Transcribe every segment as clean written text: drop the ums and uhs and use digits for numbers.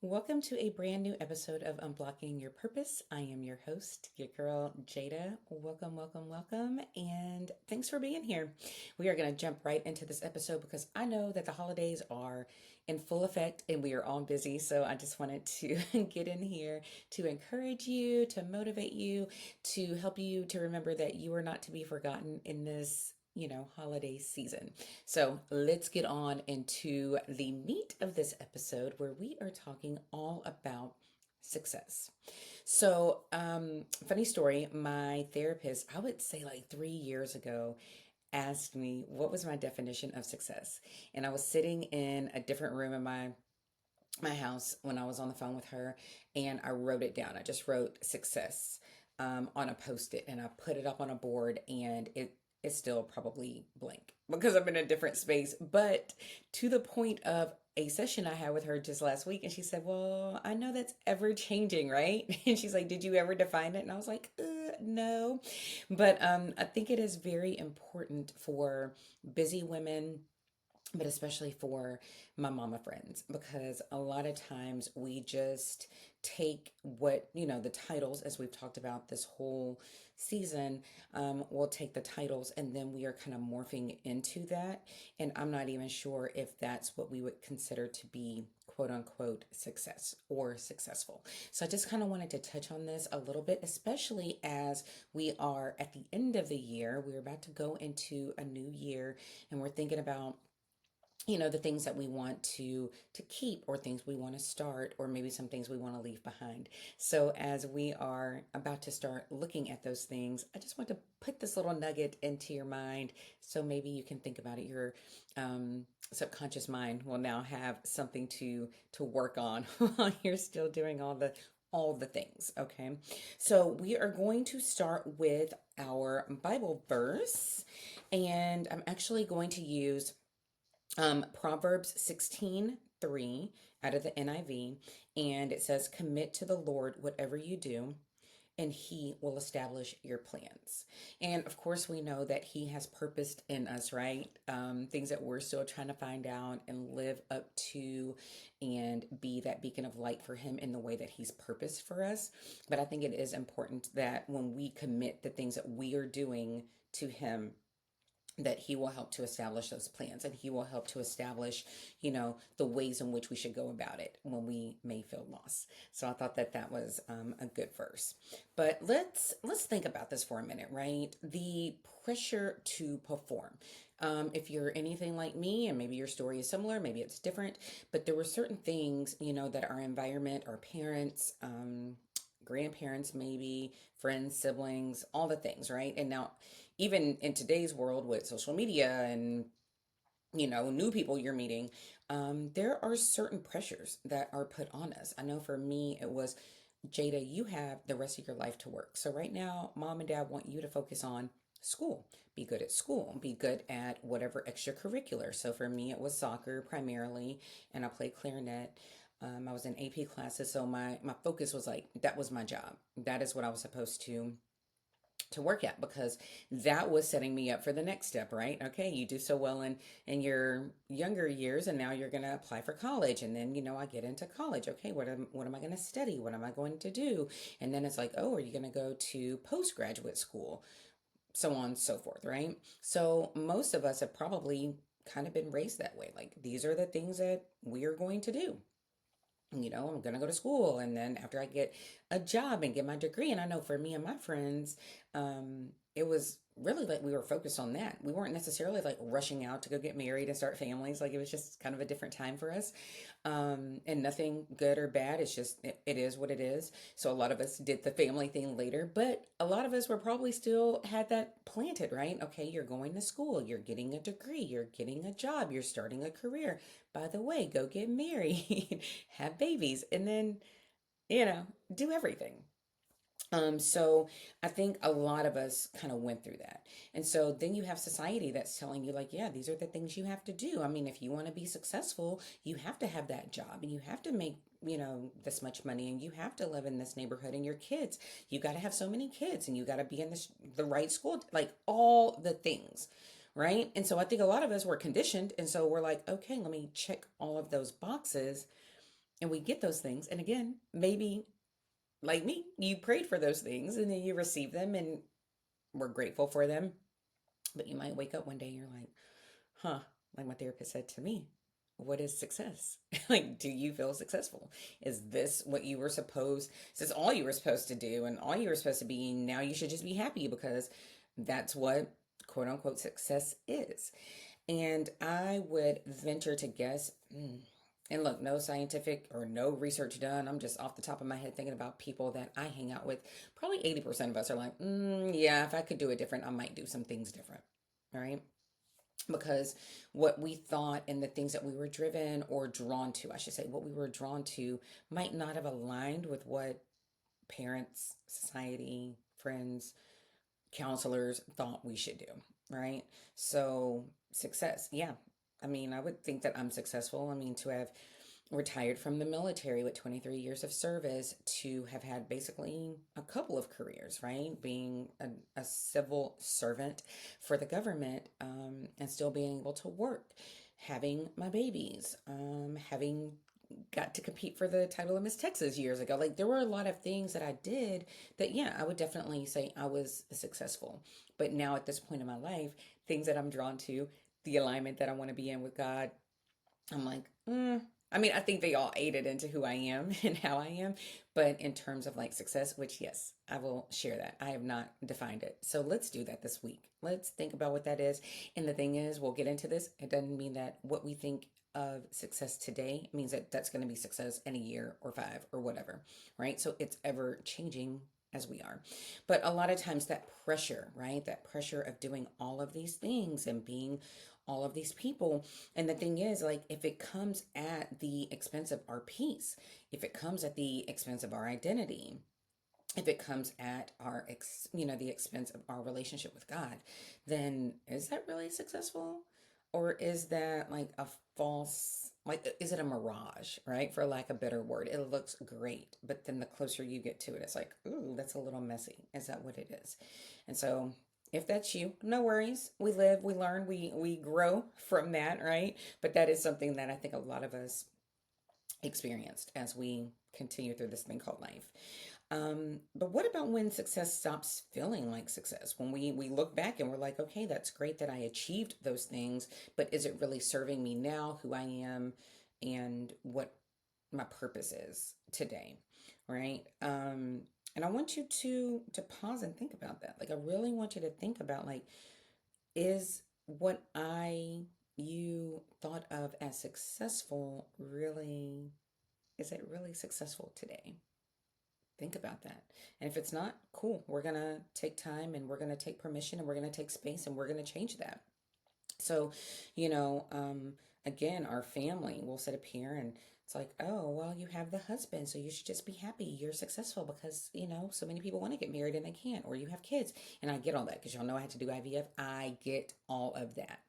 Welcome to a brand new episode of Unblocking Your Purpose. I am your host, your girl, Jada. Welcome, welcome, welcome, and thanks for being here. We are going to jump right into this episode because I know that the holidays are in full effect and we are all busy. So I just wanted to get in here to encourage you, to motivate you, to help you to remember that you are not to be forgotten in this holiday season. So let's get on into the meat of this episode where we are talking all about success. Funny story, my therapist, I would say like 3 years ago, asked me what was my definition of success. And I was sitting in a different room in my house when I was on the phone with her, and I wrote it down. I just wrote success on a post-it and I put it up on a board, and it is still probably blank because I'm in a different space. But to the point of a session I had with her just last week, and she said, "Well, I know that's ever changing, right?" And she's like, "Did you ever define it?" And I was like, "No," but I think it is very important for busy women, but especially for my mama friends, because a lot of times we just take the titles, as we've talked about this whole season. We'll take the titles and then we are kind of morphing into that. And I'm not even sure if that's what we would consider to be quote unquote success or successful. So I just kind of wanted to touch on this a little bit, especially as we are at the end of the year. We're about to go into a new year and we're thinking about the things that we want to keep, or things we want to start, or maybe some things we want to leave behind. So as we are about to start looking at those things, I just want to put this little nugget into your mind so maybe you can think about it. Your subconscious mind will now have something to work on while you're still doing all the things. Okay, so we are going to start with our Bible verse, and I'm actually going to use Proverbs 16:3 out of the NIV, and it says, "Commit to the Lord whatever you do, and He will establish your plans." And of course, we know that He has purposed in us, right? Things that we're still trying to find out and live up to, and be that beacon of light for Him in the way that He's purposed for us. But I think it is important that when we commit the things that we are doing to Him, that he will help to establish those plans, and he will help to establish the ways in which we should go about it when we may feel lost. So I thought that that was a good verse. But let's think about this for a minute, right? The pressure to perform. If you're anything like me, and maybe your story is similar, maybe it's different, but there were certain things that our environment, our parents, grandparents, maybe friends, siblings, all the things, right? And now, even in today's world with social media and new people you're meeting, there are certain pressures that are put on us. I know for me it was, "Jada, you have the rest of your life to work, so right now mom and dad want you to focus on school, be good at school, be good at whatever extracurricular." So for me it was soccer primarily, and I played clarinet. I was in AP classes, so my focus was like, that was my job, that is what I was supposed to work at, because that was setting me up for the next step, right? Okay, you do so well in your younger years, and now you're going to apply for college, and then I get into college. Okay, what am I going to study? What am I going to do? And then it's like, "Oh, are you going to go to postgraduate school?" So on and so forth, right? So most of us have probably kind of been raised that way. Like, these are the things that we are going to do. I'm going to go to school, and then after I get a job and get my degree. And I know for me and my friends, it was really like we were focused on that. We weren't necessarily like rushing out to go get married and start families. Like, it was just kind of a different time for us. And nothing good or bad. It's just, it is what it is. So a lot of us did the family thing later, but a lot of us were probably still had that planted, right? Okay, you're going to school, you're getting a degree, you're getting a job, you're starting a career. By the way, go get married, have babies, and then, you know, do everything. So I think a lot of us kind of went through that. And so then you have society that's telling you, like, yeah, these are the things you have to do. I mean, if you want to be successful, you have to have that job, and you have to make, this much money, and you have to live in this neighborhood, and your kids, you got to have so many kids, and you got to be in the right school, like all the things. Right. And so I think a lot of us were conditioned. And so we're like, okay, let me check all of those boxes, And we get those things. And again, maybe like me, you prayed for those things and then you receive them and we're grateful for them. But you might wake up one day and you're like, huh, like my therapist said to me, what is success? Like, do you feel successful? Is this what you were supposed, is this all you were supposed to do and all you were supposed to be? Now you should just be happy because that's what quote unquote success is. And I would venture to guess, and look, no scientific or no research done. I'm just off the top of my head thinking about people that I hang out with. Probably 80% of us are like, yeah, if I could do it different, I might do some things different. All right. Because what we thought and the things that we were driven or drawn to, I should say, what we were drawn to might not have aligned with what parents, society, friends, counselors thought we should do, right? So, success, yeah. I mean, I would think that I'm successful. I mean, to have retired from the military with 23 years of service, to have had basically a couple of careers, right? Being a civil servant for the government, and still being able to work, having my babies, having got to compete for the title of Miss Texas years ago. Like there were a lot of things that I did that, yeah, I would definitely say I was successful. But now at this point in my life, things that I'm drawn to, the alignment that I want to be in with God, I'm like, I mean, I think they all aided into who I am and how I am. But in terms of like success, which yes, I will share that. I have not defined it. So let's do that this week. Let's think about what that is. And the thing is, we'll get into this. It doesn't mean that what we think of success today means that that's going to be success in a year or five or whatever, right? So it's ever changing as we are. But a lot of times that pressure, right? That pressure of doing all of these things and being all of these people. And the thing is, like, if it comes at the expense of our peace, if it comes at the expense of our identity, if it comes at the expense of our relationship with God, then is that really successful? Or is that like a false, like, is it a mirage, right? For lack of a better word. It looks great, but then the closer you get to it, it's like, ooh, that's a little messy. Is that what it is? And so if that's you, no worries. We live, we learn, we grow from that, right? But that is something that I think a lot of us experienced as we continue through this thing called life. But what about when success stops feeling like success? When we look back and we're like, okay, that's great that I achieved those things, but is it really serving me now, who I am, and what my purpose is today, right? And I want you to pause and think about that. Like, I really want you to think about like, is what you thought of as successful really, is it really successful today? Think about that. And if it's not, cool. We're going to take time and we're going to take permission and we're going to take space and we're going to change that. So, you know, again, our family will sit up here and it's like, oh, well, you have the husband, so you should just be happy. You're successful because, so many people want to get married and they can't, or you have kids. And I get all that because y'all know I had to do IVF. I get all of that.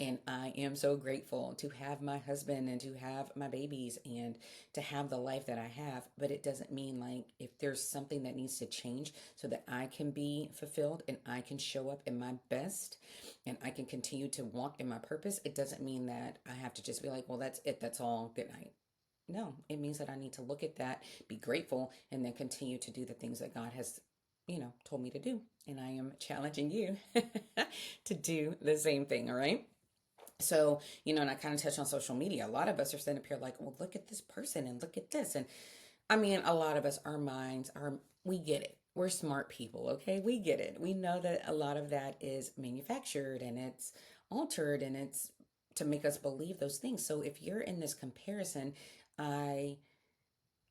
And I am so grateful to have my husband and to have my babies and to have the life that I have. But it doesn't mean like if there's something that needs to change so that I can be fulfilled and I can show up in my best and I can continue to walk in my purpose, it doesn't mean that I have to just be like, well, that's it, that's all, good night. No, it means that I need to look at that, be grateful, and then continue to do the things that God has, told me to do. And I am challenging you to do the same thing, all right? So, and I kind of touched on social media. A lot of us are sitting up here like, well, look at this person and look at this. And I mean, a lot of us, our minds are, we get it. We're smart people, okay? We get it. We know that a lot of that is manufactured and it's altered and it's to make us believe those things. So if you're in this comparison, I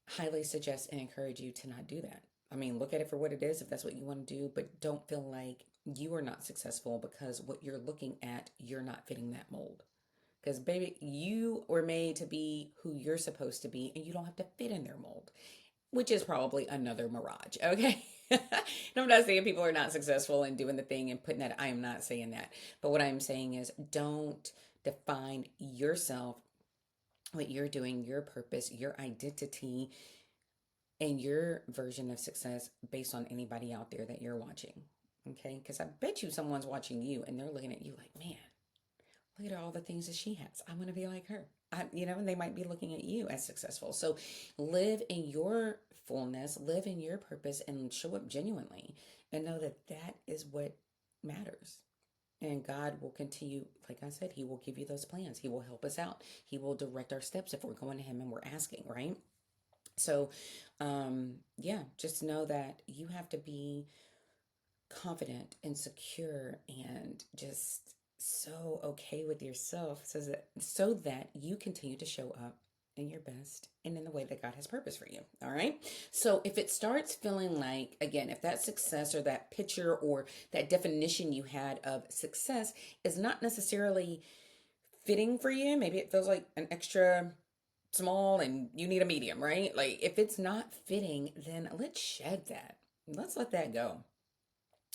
highly suggest and encourage you to not do that. I mean, look at it for what it is if that's what you want to do, but don't feel like you are not successful because what you're looking at, you're not fitting that mold. Because, baby, you were made to be who you're supposed to be, and you don't have to fit in their mold, which is probably another mirage, okay? And I'm not saying people are not successful in doing the thing and putting that, I am not saying that. But what I'm saying is don't define yourself, what you're doing, your purpose, your identity, and your version of success based on anybody out there that you're watching, okay? Because I bet you someone's watching you and they're looking at you like, man, look at all the things that she has. I want to be like her. and they might be looking at you as successful. So live in your fullness, live in your purpose, and show up genuinely, and know that that is what matters. And God will continue, like I said, He will give you those plans. He will help us out. He will direct our steps if we're going to Him and we're asking, right? So, yeah, just know that you have to be confident and secure and just so okay with yourself, so that you continue to show up in your best and in the way that God has purpose for you. All right. So if it starts feeling like, again, if that success or that picture or that definition you had of success is not necessarily fitting for you, maybe it feels like an extra small and you need a medium, right? Like if it's not fitting, then let's shed that. Let's let that go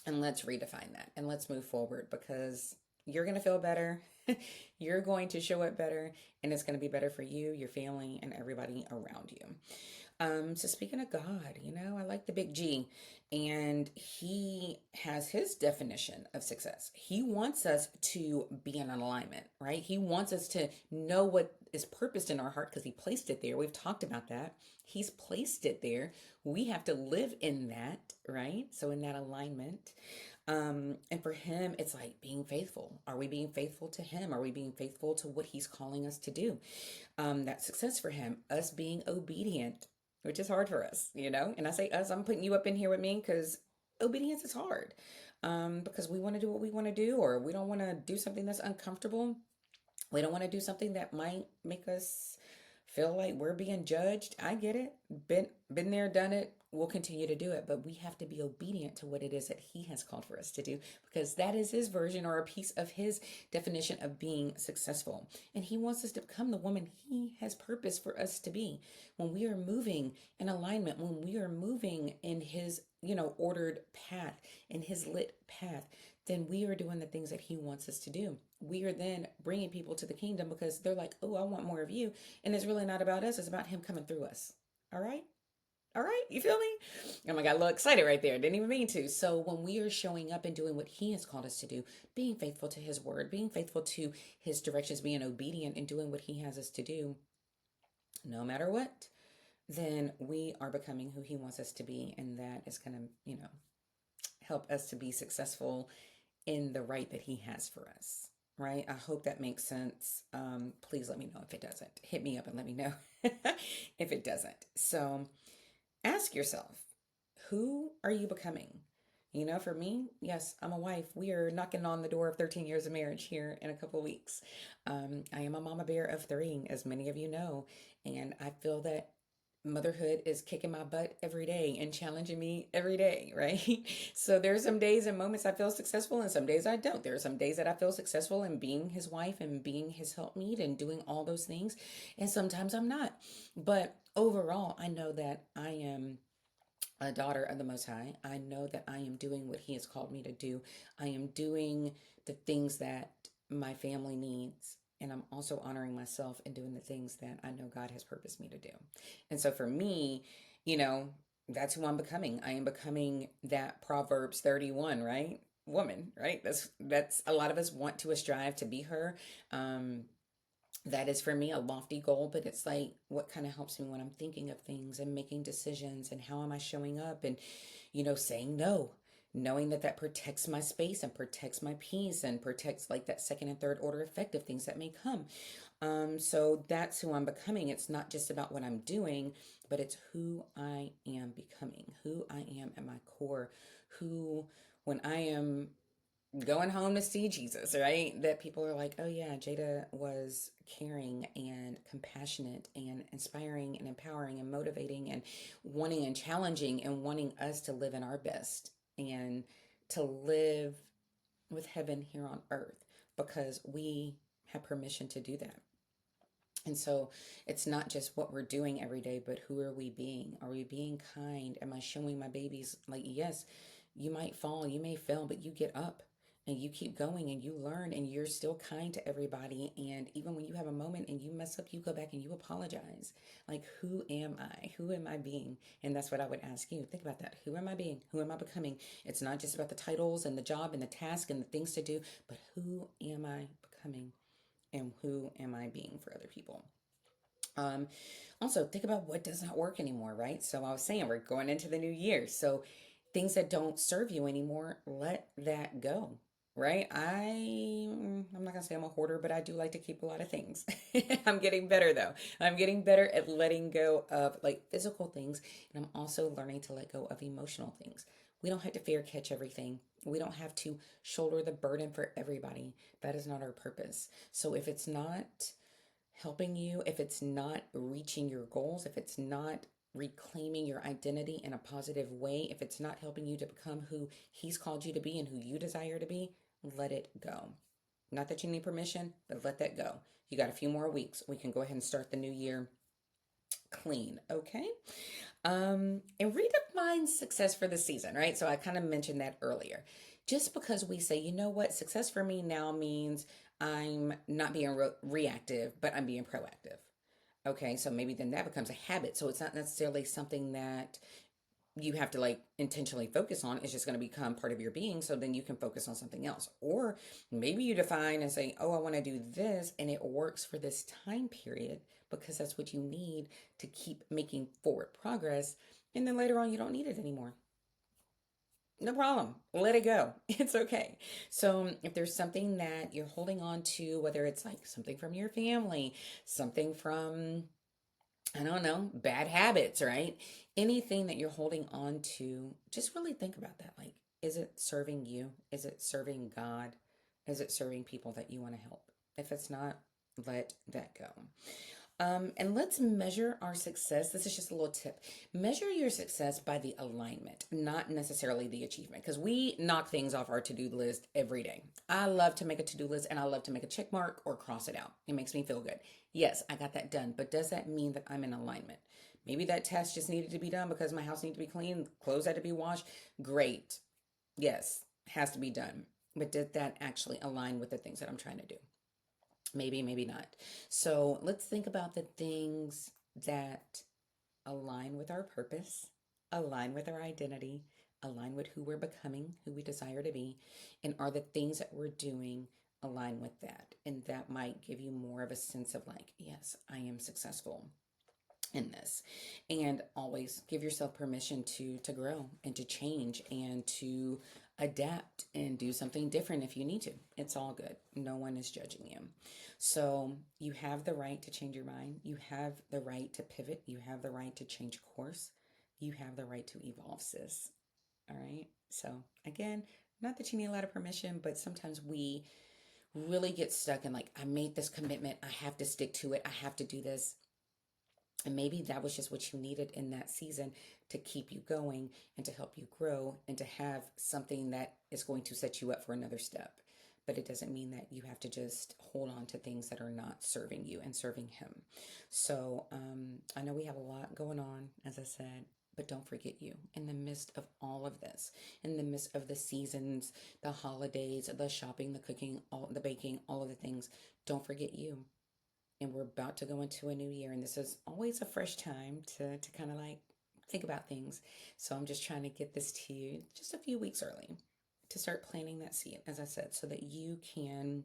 and let's redefine that and let's move forward, because you're going to feel better. You're going to show up better, and it's going to be better for you, your family, and everybody around you. So speaking of God, I like the big G, and He has His definition of success. He wants us to be in an alignment, right? He wants us to know what is purposed in our heart because He placed it there. We've talked about that. He's placed it there. We have to live in that, right? So in that alignment. And for Him, it's like being faithful. Are we being faithful to Him? Are we being faithful to what He's calling us to do? That success for Him, us being obedient, which is hard for us, And I say us, I'm putting you up in here with me because obedience is hard. Because we want to do what we want to do, or we don't want to do something that's uncomfortable. We don't want to do something that might make us feel like we're being judged. I get it. Been there, done it. We'll continue to do it, but we have to be obedient to what it is that He has called for us to do, because that is His version or a piece of His definition of being successful. And He wants us to become the woman He has purpose for us to be. When we are moving in alignment, when we are moving in His, ordered path, in His lit path, then we are doing the things that He wants us to do. We are then bringing people to the kingdom because they're like, oh, I want more of you. And it's really not about us. It's about Him coming through us. All right. All right. You feel me? Oh my God, a little excited right there. Didn't even mean to. So when we are showing up and doing what He has called us to do, being faithful to His word, being faithful to His directions, being obedient and doing what He has us to do, no matter what, then we are becoming who He wants us to be. And that is going to, help us to be successful in the right that He has for us. Right? I hope that makes sense. Please let me know if it doesn't. Hit me up and let me know if it doesn't. So ask yourself, who are you becoming? For me, yes, I'm a wife. We are knocking on the door of 13 years of marriage here in a couple of weeks. I am a mama bear of three, as many of you know, and I feel that motherhood is kicking my butt every day and challenging me every day, right? So there's some days and moments I feel successful and some days I don't. There are some days that I feel successful in being His wife and being His helpmeet and doing all those things. And sometimes I'm not. But overall, I know that I am a daughter of the Most High. I know that I am doing what He has called me to do. I am doing the things that my family needs. And I'm also honoring myself and doing the things that I know God has purposed me to do. And so for me, you know, that's who I'm becoming. I am becoming that Proverbs 31, right? Woman, right? That's a lot of us want to strive to be her. That is for me a lofty goal, but it's like what kind of helps me when I'm thinking of things and making decisions and how am I showing up and, saying no, knowing that that protects my space and protects my peace and protects like that second and third order effect of things that may come. So that's who I'm becoming. It's not just about what I'm doing, but it's who I am becoming, who I am at my core, who when I am going home to see Jesus, right? That people are like, oh yeah, Jada was caring and compassionate and inspiring and empowering and motivating and wanting and challenging and wanting us to live in our best and to live with heaven here on earth because we have permission to do that. And so it's not just what we're doing every day, but who are we being? Are we being kind? Am I showing my babies, like, yes, you might fall, you may fail, but you get up and you keep going and you learn and you're still kind to everybody. And even when you have a moment and you mess up, you go back and you apologize. Like, who am I? Who am I being? And that's what I would ask you. Think about that. Who am I being? Who am I becoming? It's not just about the titles and the job and the task and the things to do, but who am I becoming? and who am I being for other people? Um, Also, think about what does not work anymore, right? So I was saying we're going into the new year. So things that don't serve you anymore, let that go. Right? I'm not gonna say I'm a hoarder, but I do like to keep a lot of things. I'm getting better though. I'm getting better at letting go of like physical things, and I'm also learning to let go of emotional things. We don't have to fear catch everything. We don't have to shoulder the burden for everybody. That is not our purpose. So if it's not helping you, if it's not reaching your goals, if it's not reclaiming your identity in a positive way, if it's not helping you to become who He's called you to be and who you desire to be, let it go. Not that you need permission, but let that go. You got a few more weeks. We can go ahead and start the new year clean, okay? And redefine success for the season, right? So I kind of mentioned that earlier. Just because we say, you know what, success for me now means I'm not being reactive, but I'm being proactive. Okay, so maybe then that becomes a habit. So it's not necessarily something that you have to like intentionally focus on. It's just going to become part of your being. So then you can focus on something else. Or maybe you define and say, oh, I want to do this. And it works for this time period because that's what you need to keep making forward progress. And then later on, you don't need it anymore. No problem. Let it go. It's okay. So, if there's something that you're holding on to, whether it's like something from your family, something from, I don't know, bad habits, right? Anything that you're holding on to, just really think about that. Like, is it serving you? Is it serving God? Is it serving people that you want to help? If it's not, let that go. And let's measure our success. This is just a little tip. Measure your success by the alignment, not necessarily the achievement, because we knock things off our to do list every day. I love to make a to do list and I love to make a check mark or cross it out. It makes me feel good. Yes, I got that done, but does that mean that I'm in alignment? Maybe that task just needed to be done because my house needed to be clean, clothes had to be washed. Great. Yes, has to be done. But did that actually align with the things that I'm trying to do? Maybe, maybe not. So let's think about the things that align with our purpose, align with our identity, align with who we're becoming, who we desire to be, and are the things that we're doing align with that? And that might give you more of a sense of like, yes, I am successful in this. And always give yourself permission to grow and to change and to adapt and do something different if you need to. It's all good. No one is judging you. So you have the right to change your mind. You have the right to pivot. You have the right to change course. You have the right to evolve, sis. All right. So again, not that you need a lot of permission, but sometimes we really get stuck in like, I made this commitment. I have to stick to it. I have to do this. And maybe that was just what you needed in that season to keep you going and to help you grow and to have something that is going to set you up for another step. But it doesn't mean that you have to just hold on to things that are not serving you and serving Him. So I know we have a lot going on, as I said, but don't forget you in the midst of all of this, in the midst of the seasons, the holidays, the shopping, the cooking, all the baking, all of the things. Don't forget you, and we're about to go into a new year, and this is always a fresh time to kind of like think about things. So I'm just trying to get this to you just a few weeks early to start planting that seed, as I said, so that you can,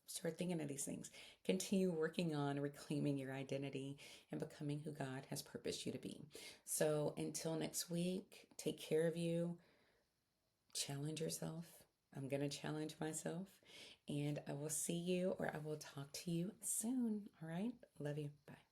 start thinking of these things. Continue working on reclaiming your identity and becoming who God has purposed you to be. So until next week, take care of you, challenge yourself. I'm going to challenge myself. And I will see you or I will talk to you soon. All right. Love you. Bye.